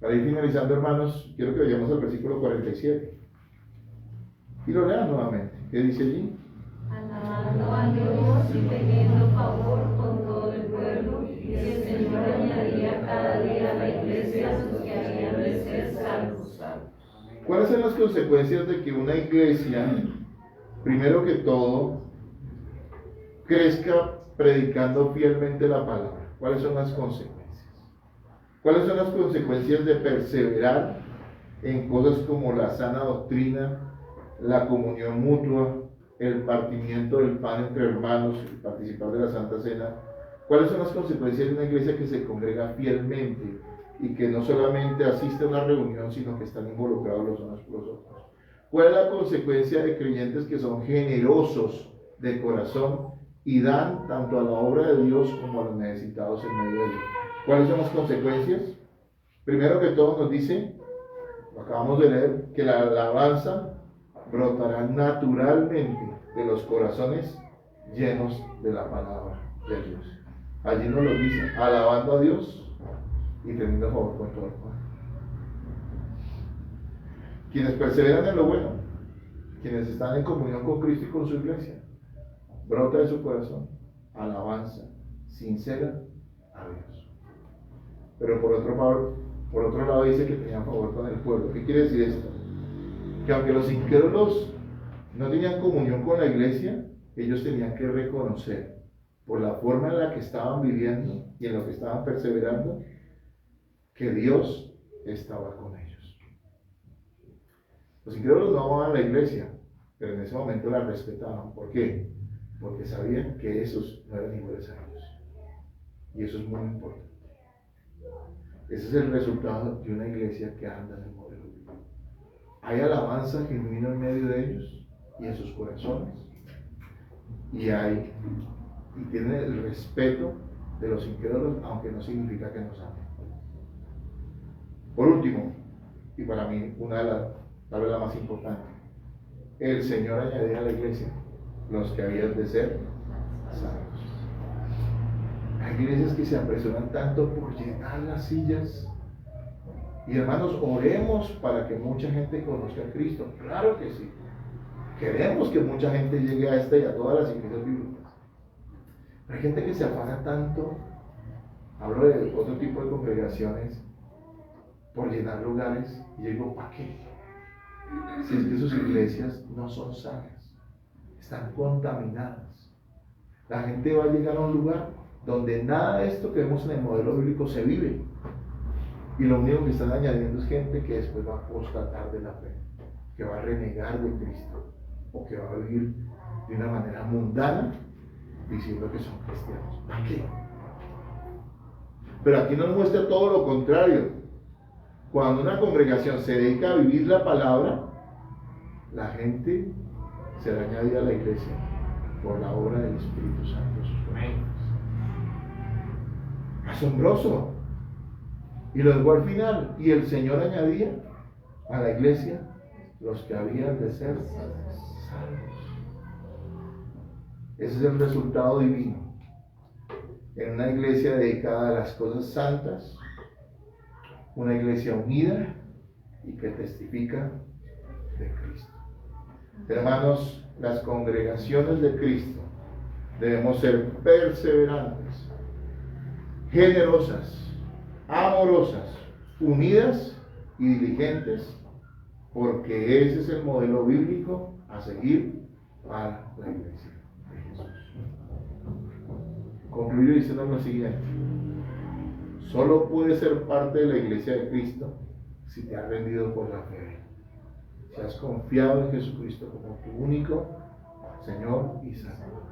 Para ir finalizando, hermanos, quiero que vayamos al versículo 47 y lo lean nuevamente. ¿Qué dice allí? Alabando a Dios y teniendo favor con todo el pueblo, y el Señor añadía cada día a la iglesia los que habían de ser salvos. ¿Cuáles son las consecuencias de que una iglesia, primero que todo, crezca predicando fielmente la palabra? ¿Cuáles son las consecuencias? ¿Cuáles son las consecuencias de perseverar en cosas como la sana doctrina, la comunión mutua, el partimiento del pan entre hermanos, el participar de la Santa Cena? ¿Cuáles son las consecuencias de una iglesia que se congrega fielmente y que no solamente asiste a una reunión, sino que están involucrados los unos con los otros? ¿Cuál es la consecuencia de creyentes que son generosos de corazón y dan tanto a la obra de Dios como a los necesitados en medio de ellos? ¿Cuáles son las consecuencias? Primero que todo nos dice, lo acabamos de leer, que la alabanza brotará naturalmente de los corazones llenos de la palabra de Dios. Allí nos lo dice, alabando a Dios y teniendo favor con todo el pueblo. Quienes perseveran en lo bueno, quienes están en comunión con Cristo y con su iglesia, brota de su corazón alabanza sincera a Dios. Pero por otro lado dice que tenían favor con el pueblo. ¿Qué quiere decir esto? Que aunque los incrédulos no tenían comunión con la iglesia, ellos tenían que reconocer por la forma en la que estaban viviendo y en lo que estaban perseverando, que Dios estaba con ellos. Los incrédulos no amaban la iglesia, pero en ese momento la respetaban. ¿Por qué? Porque sabían que esos no eran iguales a ellos. Y eso es muy importante. Ese es el resultado de una iglesia que anda en el modelo bíblico. Hay alabanza genuina en medio de ellos y en sus corazones. Y tienen el respeto de los incrédulos, aunque no significa que nos amen. Por último, y para mí tal vez la más importante, el Señor añadía a la iglesia los que habían de ser salvos. Hay iglesias que se apresuran tanto por llenar las sillas. Y hermanos, oremos para que mucha gente conozca a Cristo. Claro que sí. Queremos que mucha gente llegue a esta y a todas las iglesias bíblicas. Hay gente que se afana tanto, hablo de otro tipo de congregaciones, por llenar lugares, y yo digo, ¿para qué? Si es que sus iglesias no son sanas, están contaminadas. La gente va a llegar a un lugar donde nada de esto que vemos en el modelo bíblico se vive, y lo único que están añadiendo es gente que después va a apostatar de la fe, que va a renegar de Cristo, o que va a vivir de una manera mundana, diciendo que son cristianos. ¿Para qué? Pero aquí nos muestra todo lo contrario. Cuando una congregación se dedica a vivir la palabra, la gente será añadida a la iglesia por la obra del Espíritu Santo. Asombroso. Y luego al final, y el Señor añadía a la iglesia los que habían de ser salvos. Ese es el resultado divino. En una iglesia dedicada a las cosas santas, una iglesia unida y que testifica de Cristo. Hermanos, las congregaciones de Cristo debemos ser perseverantes, generosas, amorosas, unidas y diligentes, porque ese es el modelo bíblico a seguir para la iglesia de Jesús. Concluyo diciendo lo siguiente: solo puedes ser parte de la iglesia de Cristo si te has rendido por la fe, si has confiado en Jesucristo como tu único Señor y Salvador.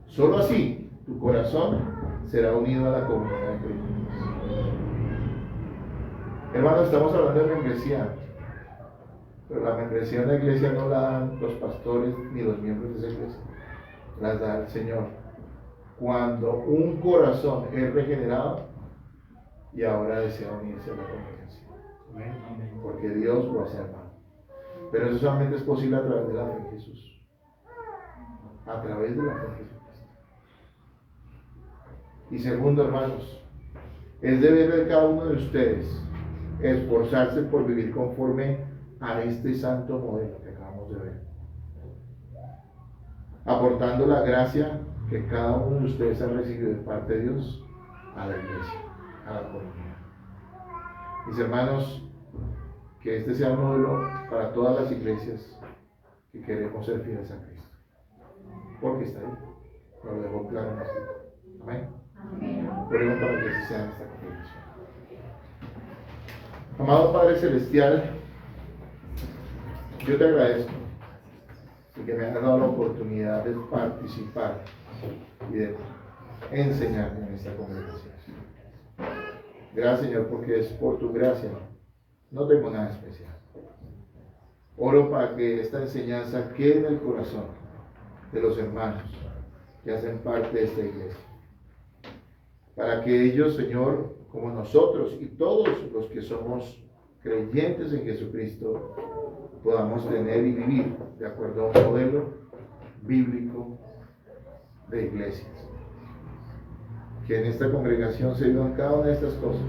Solo así tu corazón será unido a la comunidad de Cristo. Hermanos, estamos hablando de membresía, pero la membresía en la iglesia no la dan los pastores ni los miembros de esa iglesia, las da el Señor. Cuando un corazón es regenerado y ahora desea unirse a la congregación, porque Dios lo hace hermano. Pero eso solamente es posible a través de la fe en Jesús, a través de la fe en Jesucristo. Y segundo, hermanos, es deber de cada uno de ustedes esforzarse por vivir conforme a este santo modelo que acabamos de ver, aportando la gracia que cada uno de ustedes ha recibido de parte de Dios a la iglesia, a la comunidad. Mis hermanos, que este sea un modelo para todas las iglesias que queremos ser fieles a Cristo, porque está ahí, nos lo dejó claro en la Escritura. Amén. Oremos para que así sea esta congregación. Amado Padre Celestial, yo te agradezco y que me hayas dado la oportunidad de participar y de enseñar en esta congregación. Gracias, Señor, porque es por tu gracia. No tengo nada especial. Oro para que esta enseñanza quede en el corazón de los hermanos que hacen parte de esta iglesia. Para que ellos, Señor, como nosotros y todos los que somos creyentes en Jesucristo, podamos tener y vivir de acuerdo a un modelo bíblico de iglesias. Que en esta congregación se vivan cada una de estas cosas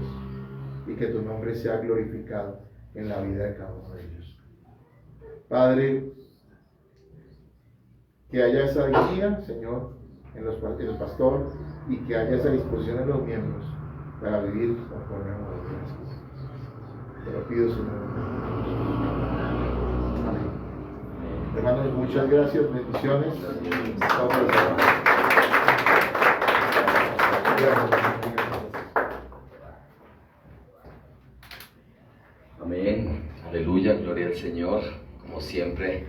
y que tu nombre sea glorificado en la vida de cada uno de ellos. Padre, que haya esa guía, Señor, en el pastor, y que haya esa disposición en los miembros para vivir conforme a los gracias. Te lo pido, Señor. Amén. Hermanos, muchas gracias, bendiciones. Amén, aleluya, gloria al Señor. Como siempre,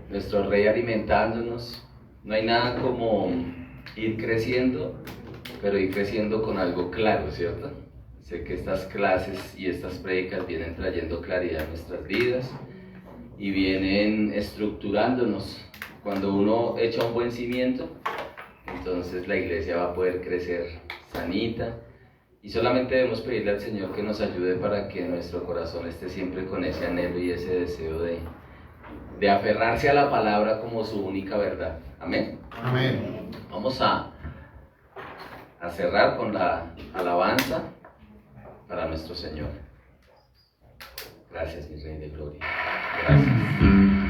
nuestro Rey alimentándonos. No hay nada como ir creciendo, pero ir creciendo con algo claro, ¿cierto? Sé que estas clases y estas prédicas vienen trayendo claridad a nuestras vidas y vienen estructurándonos. Cuando uno echa un buen cimiento, entonces la iglesia va a poder crecer sanita. Y solamente debemos pedirle al Señor que nos ayude para que nuestro corazón esté siempre con ese anhelo y ese deseo de aferrarse a la palabra como su única verdad. Amén. Amén. Vamos a cerrar con la alabanza para nuestro Señor. Gracias, mi Rey de Gloria. Gracias.